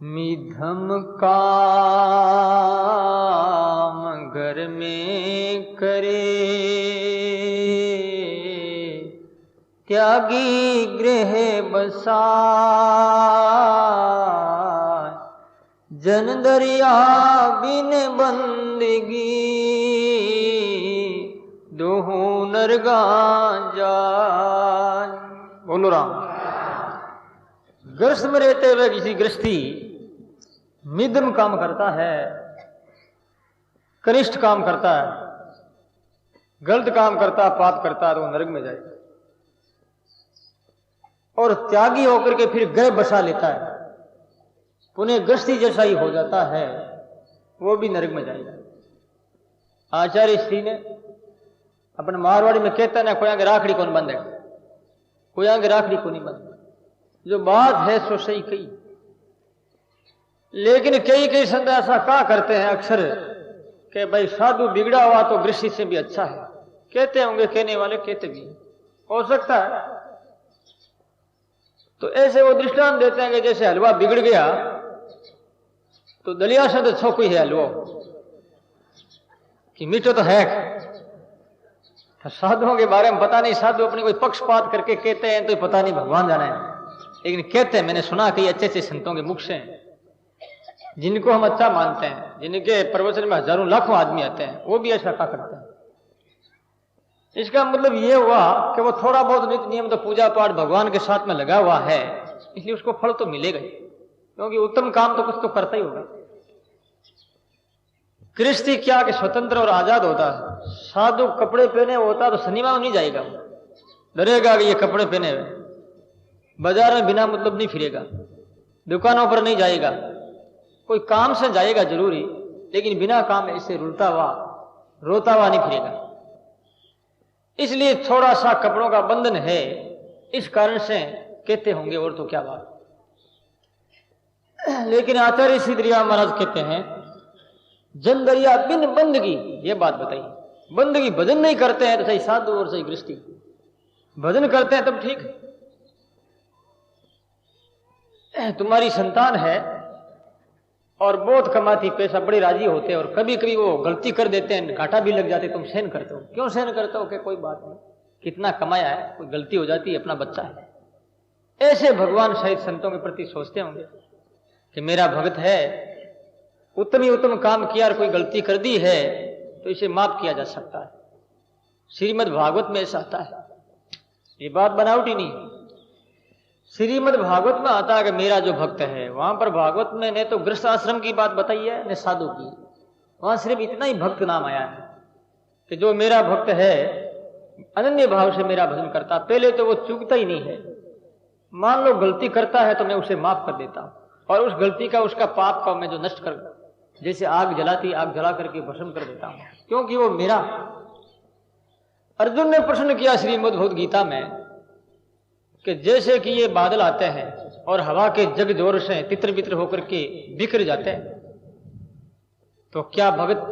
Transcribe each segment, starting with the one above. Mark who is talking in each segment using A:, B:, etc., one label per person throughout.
A: मिधम काम घर में करे, त्यागी गृह बसाए, जन दरिया बिन बंदगी, दोहू नरगा जाए। बोलो राम। गृहस्थ में रहते हुए किसी गृहस्थी मिदम काम करता है, कनिष्ठ काम करता है, गलत काम करता, पाप करता है, तो वो नरक में जाएगा। और त्यागी होकर के फिर गृह बसा लेता है, पुनः गृहस्थी जैसा ही हो जाता है, वो भी नरक में जाएगा। आचार्य श्री ने अपन मारवाड़ी में कहता ना, कोई आगे राखड़ी कौन बंधेगा, कोई आगे राखड़ी को नहीं बंधेगा। जो बात है सो सही कही, लेकिन कई संत ऐसा क्या करते हैं अक्सर कि भाई साधु बिगड़ा हुआ तो गृहस्थी से भी अच्छा है, कहते होंगे, कहने वाले कहते भी हो सकता है। तो ऐसे वो दृष्टांत देते हैं कि जैसे हलवा बिगड़ गया तो दलिया से तो छो कोई है हलवा कि मीठो तो है। तो साधुओं के बारे में पता नहीं, साधु अपने कोई पक्षपात करके कहते हैं तो पता नहीं, भगवान जाने है, लेकिन कहते हैं। मैंने सुना कि अच्छे अच्छे संतों के मुख से, जिनको हम अच्छा मानते हैं, जिनके प्रवचन में हजारों लाखों आदमी आते हैं, वो भी ऐसा क्या करते हैं। इसका मतलब ये हुआ कि वो थोड़ा बहुत नित्य नियम तो पूजा पाठ भगवान के साथ में लगा हुआ है, इसलिए उसको फल तो मिलेगा ही, क्योंकि उत्तम काम तो कुछ तो करता ही होगा। गृहस्थी क्या कि स्वतंत्र और आजाद होता है। साधु कपड़े पहने होता तो सिनेमा में नहीं जाएगा, डरेगा कि ये कपड़े पहने हुए, बाजार में बिना मतलब नहीं फिरेगा, दुकानों पर नहीं जाएगा, कोई काम से जाएगा जरूरी, लेकिन बिना काम ऐसे रुलता हुआ रोता हुआ नहीं फिरेगा। इसलिए थोड़ा सा कपड़ों का बंधन है, इस कारण से कहते होंगे, और तो क्या बात। लेकिन आचार्य श्री दरिया महाराज कहते हैं, जन दरिया बिन बंदगी, ये बात बताई। बंदगी भजन नहीं करते हैं तो सही साधु और सही गृहस्थी, भजन करते हैं तब ठीक। तुम्हारी संतान है और बहुत कमाती, पैसा बड़े राजी होते हैं, और कभी कभी वो गलती कर देते हैं, घाटा भी लग जाते, तुम सहन करते हो। क्यों सहन करते हो कि कोई बात नहीं, कितना कमाया है, कोई गलती हो जाती है, अपना बच्चा है। ऐसे भगवान सहित संतों के प्रति सोचते होंगे कि मेरा भक्त है, उत्तम ही उत्तम काम किया और कोई गलती कर दी है तो इसे माफ किया जा सकता है। श्रीमद् भागवत में ऐसा आता है, ये बात बनावटी नहीं। श्रीमद् भागवत में आता है कि मेरा जो भक्त है, वहां पर भागवत में ने तो गृहस्थ आश्रम की बात बताई है, ने साधु की। वहां सिर्फ इतना ही भक्त नाम आया है कि जो मेरा भक्त है अनन्य भाव से मेरा भजन करता। पहले तो वो चूकता ही नहीं है, मान लो गलती करता है तो मैं उसे माफ कर देता हूं, और उस गलती का, उसका पाप का मैं जो नष्ट कर, जैसे आग जलाती, आग जला करके भस्म कर देता हूं, क्योंकि वो मेरा। अर्जुन ने प्रश्न किया श्रीमद् भगवद गीता में कि जैसे कि ये बादल आते हैं और हवा के जग जोर से तितर बितर होकर के बिखर जाते हैं, तो क्या भगत,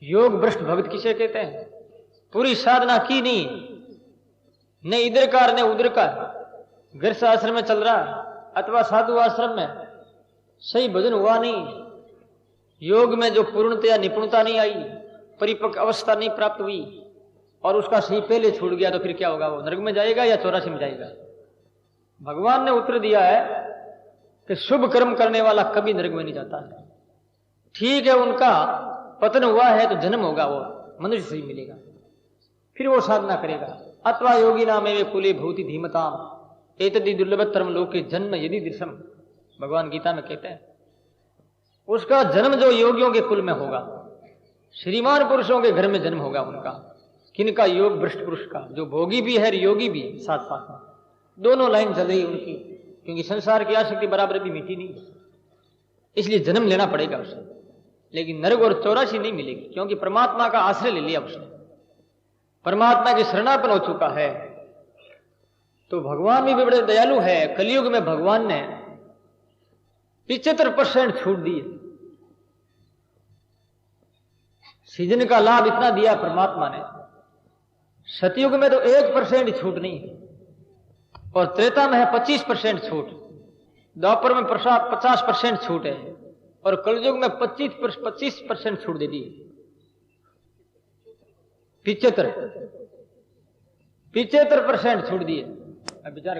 A: योग भ्रष्ट भगत किसे कहते हैं? पूरी साधना की नहीं, न इधर का न उधर का, गृहस्थ आश्रम में चल रहा अथवा साधु आश्रम में, सही भजन हुआ नहीं, योग में जो पूर्णतया निपुणता नहीं आई, परिपक्व अवस्था नहीं प्राप्त हुई, और उसका सही पहले छूट गया, तो फिर क्या होगा? वो नरक में जाएगा या 84 में जाएगा? भगवान ने उत्तर दिया है कि शुभ कर्म करने वाला कभी नरक में नहीं जाता है। ठीक है, उनका पतन हुआ है तो जन्म होगा, वो मनुष्य से ही मिलेगा, फिर वो साधना करेगा। अथवा योगी नाम वे कुले भूति धीमताम एतदि दुर्लभतरम लोके जन्म यदि दृश्यम, भगवान गीता में कहते हैं। उसका जन्म जो योगियों के कुल में होगा, श्रीमान पुरुषों के घर में जन्म होगा उनका। किनका? योग भ्रष्ट पुरुष का, जो भोगी भी है योगी भी, साथ साथ में दोनों लाइन चल रही उनकी, क्योंकि संसार की आसक्ति बराबर भी मिटी नहीं, इसलिए जन्म लेना पड़ेगा उसे। लेकिन नरक और 84 नहीं मिलेगी, क्योंकि परमात्मा का आश्रय ले लिया उसने, परमात्मा की शरणापन हो चुका है। तो भगवान भी बड़े दयालु है। कलयुग में भगवान ने 75% छूट दी है। सीजन का लाभ इतना दिया परमात्मा ने। सतयुग में तो 1% छूट नहीं है, और त्रेता में है 25% छूट। द्वापर में 50% छूट है और कलयुग में 25% छूट दे दी। 75% छूट दी है। अब विचार